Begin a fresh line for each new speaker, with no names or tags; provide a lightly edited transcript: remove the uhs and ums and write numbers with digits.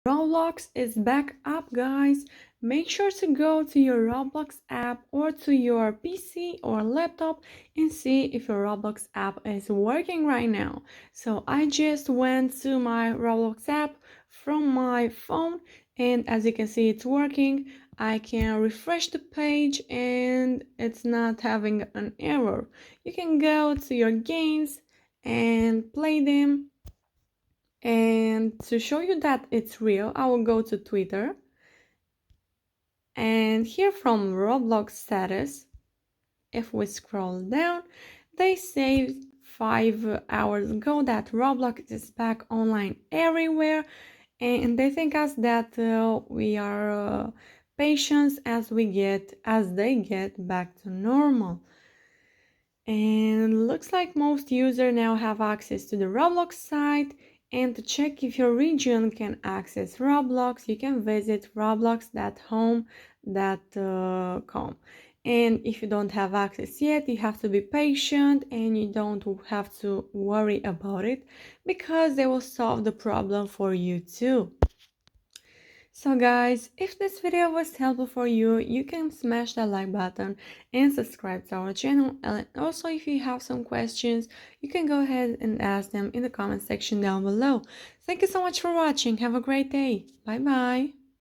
Roblox is back up, guys. Make sure to go to your Roblox app or to your PC or laptop and see if your Roblox app is working right now. So I just went to my Roblox app from my phone, and as you can see, it's working. I can refresh the page and it's not having an error. You can go to your games and play them. And to show you that it's real, I will go to Twitter. And here from Roblox status, if we scroll down, they say 5 hours ago that Roblox is back online everywhere. And they thank us that we are patient as they get back to normal. And looks like most users now have access to the Roblox site. And to check if your region can access Roblox, you can visit roblox.home.com. And if you don't have access yet, you have to be patient and you don't have to worry about it because they will solve the problem for you too. So guys, if this video was helpful for you, you can smash that like button and subscribe to our channel. And also, if you have some questions, you can go ahead and ask them in the comment section down below. Thank you so much for watching. Have a great day. Bye bye.